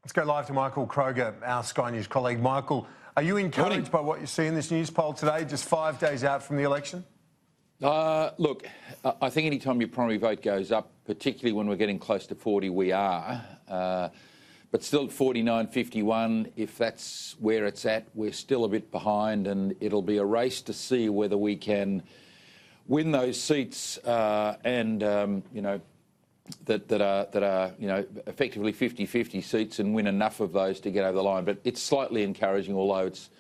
Let's go live to Michael Kroger, our Sky News colleague. Michael, are you encouraged by what you see in this news poll today, just 5 days out from the election? Look, I think any time your primary vote goes up, particularly when we're getting close to 40, we are. But still at 49, 51, if that's where it's at, we're still a bit behind, and it'll be a race to see whether we can win those seats that are effectively 50-50 seats and win enough of those to get over the line. But it's slightly encouraging, although it's,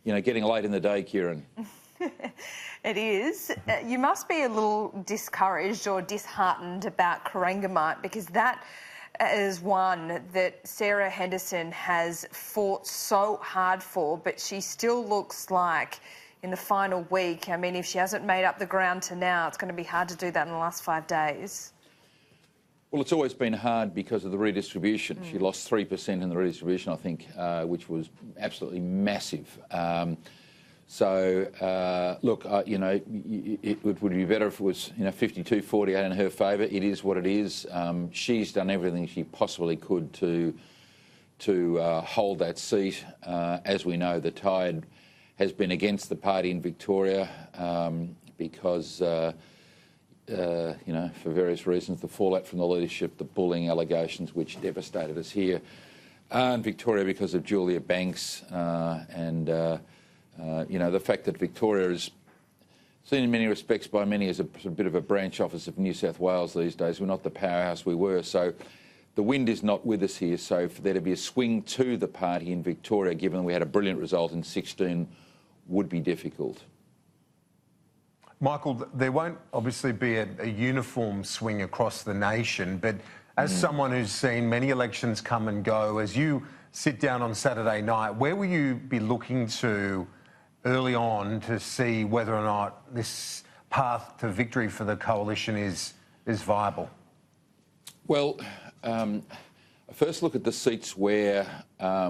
getting late in the day, Kieran. It is. You must be a little discouraged or disheartened about Corangamite, because that is one that Sarah Henderson has fought so hard for, but she still looks like in the final week, I mean, if she hasn't made up the ground to now, it's going to be hard to do that in the last 5 days. Well, it's always been hard because of the redistribution. She lost 3% in the redistribution, I think, which was absolutely massive. Look, it would be better if it was, 52-48 in her favour. It is what it is. She's done everything she possibly could to hold that seat. As we know, the tide has been against the party in Victoria because... for various reasons, the fallout from the leadership, the bullying allegations which devastated us here in Victoria because of Julia Banks, the fact that Victoria is seen in many respects by many as a bit of a branch office of New South Wales these days. We're not the powerhouse we were. So the wind is not with us here. So for there to be a swing to the party in Victoria, given we had a brilliant result in 16, would be difficult. Michael, there won't obviously be a uniform swing across the nation, but as someone who's seen many elections come and go, as you sit down on Saturday night, where will you be looking to early on to see whether or not this path to victory for the coalition is viable? Well, first look at the seats where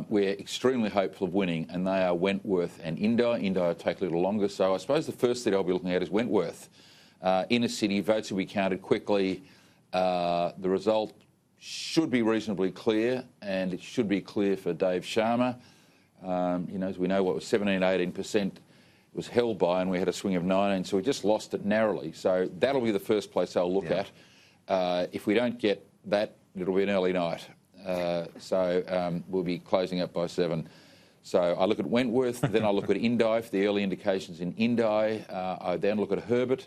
we're extremely hopeful of winning, and they are Wentworth and Indi. Indi will take a little longer. So I suppose the first seat I'll be looking at is Wentworth. Inner city, votes will be counted quickly. The result should be reasonably clear, and it should be clear for Dave Sharma. As we know, what was 17-18% was held by, and we had a swing of 19, so we just lost it narrowly. So that'll be the first place I'll look at. If we don't get that, it'll be an early night. We'll be closing up by 7. So I look at Wentworth, then I look at Indi for the early indications in Indi. I then look at Herbert,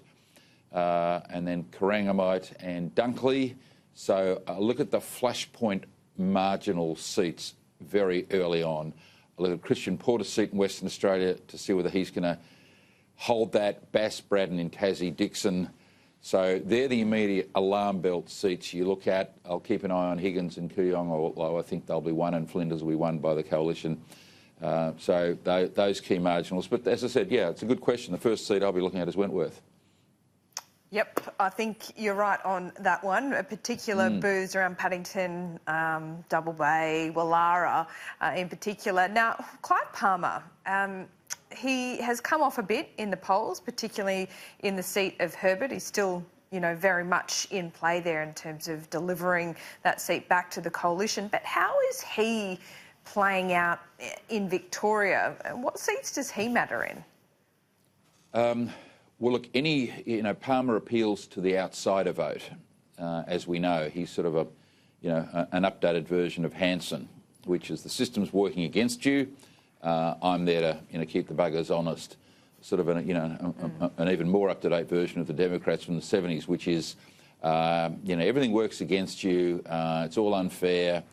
and then Corangamite and Dunkley. So I look at the flashpoint marginal seats very early on. I look at Christian Porter's seat in Western Australia to see whether he's going to hold that. Bass, Braddon in Tassie, Dixon. So they're the immediate alarm belt seats you look at. I'll keep an eye on Higgins and Kooyong, although I think they'll be won, and Flinders will be won by the coalition. So those key marginals. But as I said, it's a good question. The first seat I'll be looking at is Wentworth. Yep, I think you're right on that one. A particular booths around Paddington, Double Bay, Wallara in particular. Now, Clive Palmer, he has come off a bit in the polls, particularly in the seat of Herbert. He's still, very much in play there in terms of delivering that seat back to the coalition. But how is he playing out in Victoria? What seats does he matter in? Well, look, Palmer appeals to the outsider vote, as we know. He's sort of an updated version of Hanson, which is the system's working against you. I'm there to keep the buggers honest. Sort of an even more up-to-date version of the Democrats from the 70s, which is, everything works against you. It's all unfair.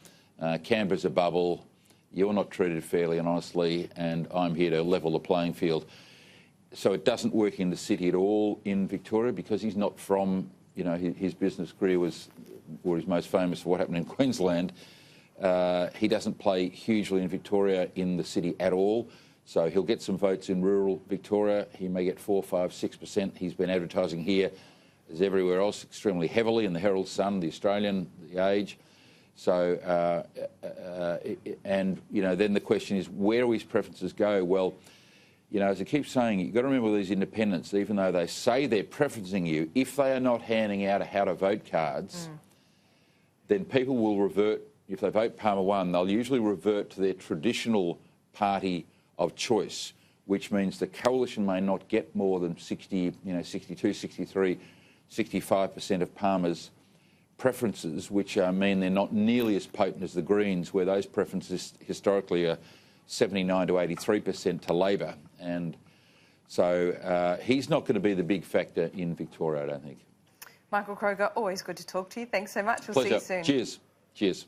Canberra's a bubble. You're not treated fairly and honestly, and I'm here to level the playing field. So it doesn't work in the city at all in Victoria because he's not from, his business career he's most famous for what happened in Queensland. He doesn't play hugely in Victoria in the city at all. So he'll get some votes in rural Victoria. He may get 4, 5, 6%. He's been advertising here as everywhere else extremely heavily in the Herald Sun, the Australian, the Age. So, then the question is, where do his preferences go? Well, as I keep saying, you've got to remember these independents, even though they say they're preferencing you, if they are not handing out how to vote cards, then people will revert if they vote Palmer 1, they'll usually revert to their traditional party of choice, which means the coalition may not get more than 60, 62, 63, 65% of Palmer's preferences, which mean they're not nearly as potent as the Greens, where those preferences historically are 79 to 83% to Labor. And so he's not going to be the big factor in Victoria, I don't think. Michael Kroger, always good to talk to you. Thanks so much. We'll Pleasure. see you soon. Cheers. Cheers.